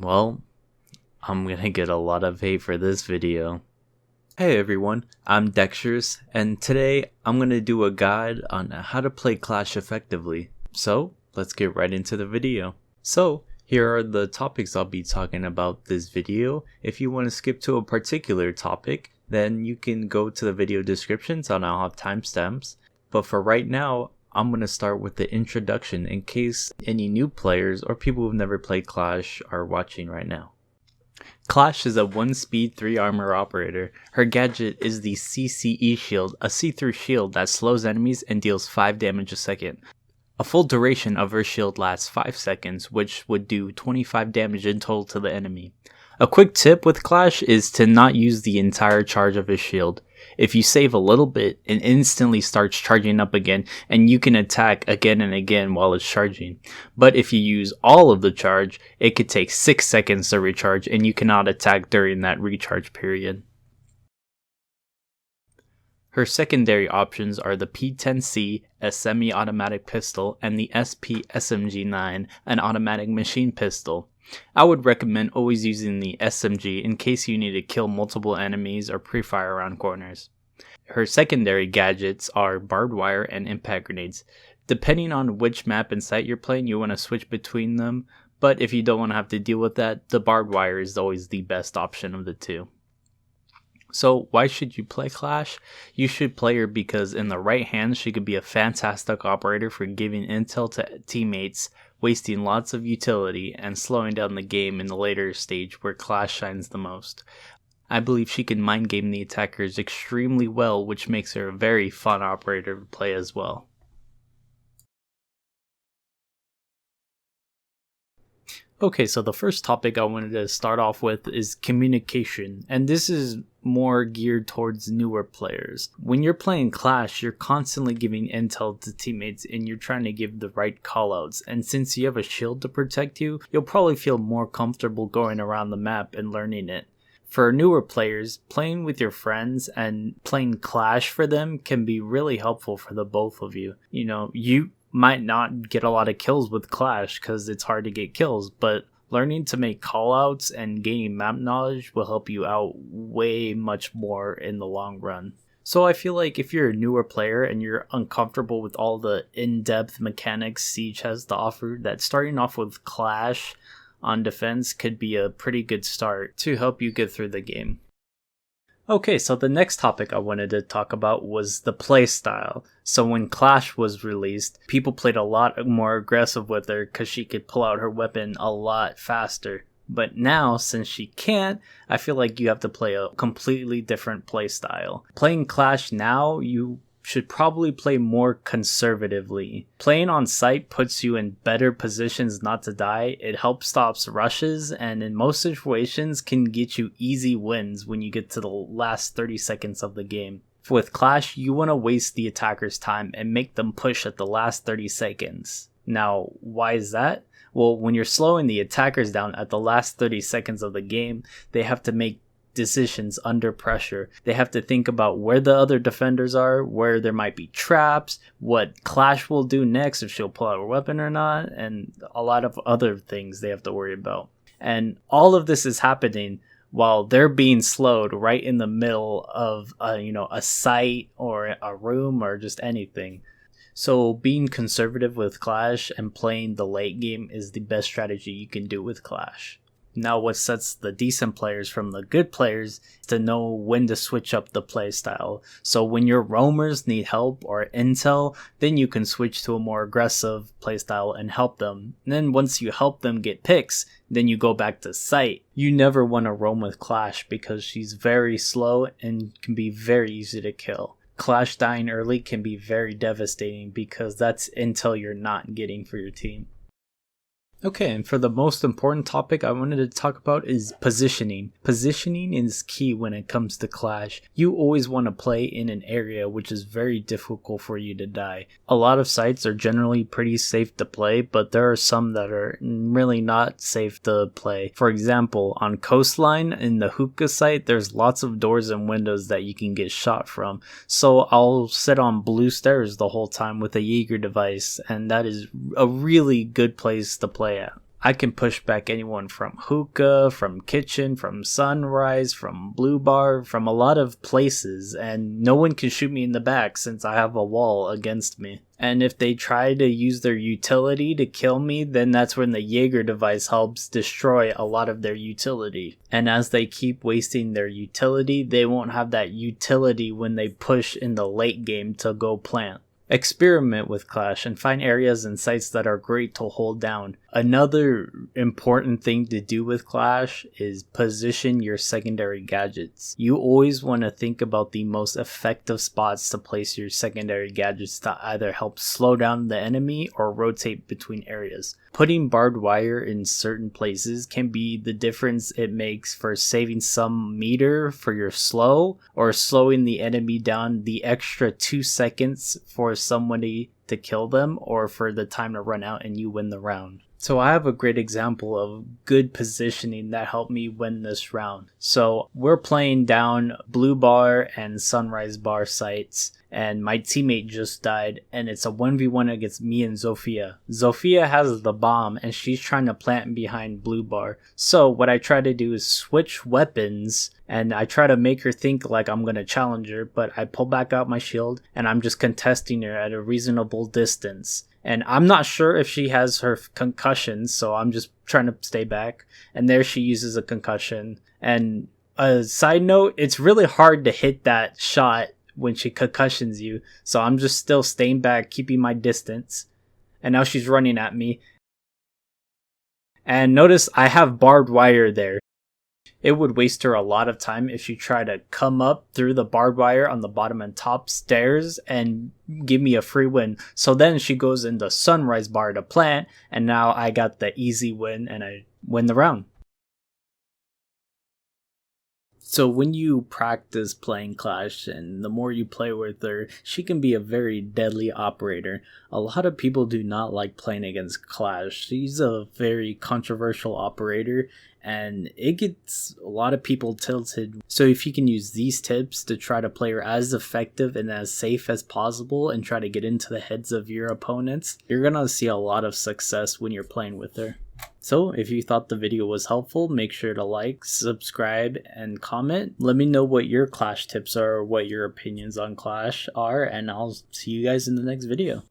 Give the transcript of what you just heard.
Well, I'm gonna get a lot of hate for this video. Hey everyone, I'm Dexterous, and today I'm gonna do a guide on how to play Clash effectively. So, let's get right into the video. So, here are the topics I'll be talking about this video. If you want to skip to a particular topic, then you can go to the video descriptions and I'll have timestamps. But for right now, I'm going to start with the introduction in case any new players or people who've never played Clash are watching right now. Clash is a 1-speed 3-armor operator. Her gadget is the CCE shield, a see-through shield that slows enemies and deals 5 damage a second. A full duration of her shield lasts 5 seconds, which would do 25 damage in total to the enemy. A quick tip with Clash is to not use the entire charge of his shield. If you save a little bit, it instantly starts charging up again, and you can attack again and again while it's charging. But if you use all of the charge, it could take 6 seconds to recharge, and you cannot attack during that recharge period. Her secondary options are the P10C, a semi-automatic pistol, and the SP SMG9, an automatic machine pistol. I would recommend always using the SMG in case you need to kill multiple enemies or pre-fire around corners. Her secondary gadgets are barbed wire and impact grenades. Depending on which map and site you're playing, you want to switch between them, but if you don't want to have to deal with that, the barbed wire is always the best option of the two. So why should you play Clash? You should play her because in the right hands she could be a fantastic operator for giving intel to teammates, wasting lots of utility, and slowing down the game in the later stage where Clash shines the most. I believe she can mind game the attackers extremely well, which makes her a very fun operator to play as well. Okay, so the first topic I wanted to start off with is communication, and this is more geared towards newer players. When you're playing Clash, you're constantly giving intel to teammates and you're trying to give the right callouts, and since you have a shield to protect you, you'll probably feel more comfortable going around the map and learning it. For newer players, playing with your friends and playing Clash for them can be really helpful for the both of you. You might not get a lot of kills with Clash because it's hard to get kills, but learning to make callouts and gaining map knowledge will help you out way much more in the long run. So I feel like if you're a newer player and you're uncomfortable with all the in-depth mechanics Siege has to offer, that starting off with Clash on defense could be a pretty good start to help you get through the game. Okay, so the next topic I wanted to talk about was the playstyle. So when Clash was released, people played a lot more aggressive with her because she could pull out her weapon a lot faster. But now, since she can't, I feel like you have to play a completely different playstyle. Playing Clash now, you should probably play more conservatively. Playing on site puts you in better positions not to die. It helps stops rushes, and in most situations can get you easy wins when you get to the last 30 seconds of the game. With Clash, you want to waste the attacker's time and make them push at the last 30 seconds. Now, why is that? Well, when you're slowing the attackers down at the last 30 seconds of the game, they have to make decisions under pressure. They have to think about where the other defenders are, where there might be traps, what Clash will do next, if she'll pull out her weapon or not, and a lot of other things they have to worry about. And all of this is happening while they're being slowed right in the middle of a site or a room or just anything. So being conservative with Clash and playing the late game is the best strategy you can do with Clash. Now what sets the decent players from the good players is to know when to switch up the playstyle. So when your roamers need help or intel, then you can switch to a more aggressive playstyle and help them. And then once you help them get picks, then you go back to site. You never want to roam with Clash because she's very slow and can be very easy to kill. Clash dying early can be very devastating because that's intel you're not getting for your team. Okay, and for the most important topic I wanted to talk about is positioning. Positioning is key when it comes to Clash. You always want to play in an area which is very difficult for you to die. A lot of sites are generally pretty safe to play, but there are some that are really not safe to play. For example, on Coastline in the hookah site, there's lots of doors and windows that you can get shot from. So I'll sit on blue stairs the whole time with a Jaeger device, and that is a really good place to play at. I can push back anyone from hookah, from kitchen, from sunrise, from blue bar, from a lot of places, and no one can shoot me in the back since I have a wall against me. And if they try to use their utility to kill me, then that's when the Jaeger device helps destroy a lot of their utility. And as they keep wasting their utility, they won't have that utility when they push in the late game to go plant. Experiment with Clash and find areas and sites that are great to hold down. Another important thing to do with Clash is position your secondary gadgets. You always want to think about the most effective spots to place your secondary gadgets to either help slow down the enemy or rotate between areas. Putting barbed wire in certain places can be the difference it makes for saving some meter for your slow or slowing the enemy down the extra 2 seconds for somebody to kill them or for the time to run out and you win the round. So I have a great example of good positioning that helped me win this round. So we're playing down blue bar and sunrise bar sites, and my teammate just died, and it's a 1v1 against me and Zofia. Zofia has the bomb and she's trying to plant behind blue bar. So what I try to do is switch weapons, and I try to make her think like I'm gonna challenge her, but I pull back out my shield and I'm just contesting her at a reasonable distance. And I'm not sure if she has her concussion, so I'm just trying to stay back. And there she uses a concussion. And a side note, it's really hard to hit that shot when she concussions you. So I'm just still staying back, keeping my distance. And now she's running at me. And notice I have barbed wire there. It would waste her a lot of time if she tried to come up through the barbed wire on the bottom and top stairs and give me a free win. So then she goes in the sunrise bar to plant, and now I got the easy win and I win the round. So when you practice playing Clash and the more you play with her, she can be a very deadly operator. A lot of people do not like playing against Clash. She's a very controversial operator and it gets a lot of people tilted. So if you can use these tips to try to play her as effective and as safe as possible and try to get into the heads of your opponents, you're gonna see a lot of success when you're playing with her. So if you thought the video was helpful, make sure to like, subscribe, and comment. Let me know what your Clash tips are or what your opinions on Clash are, and I'll see you guys in the next video.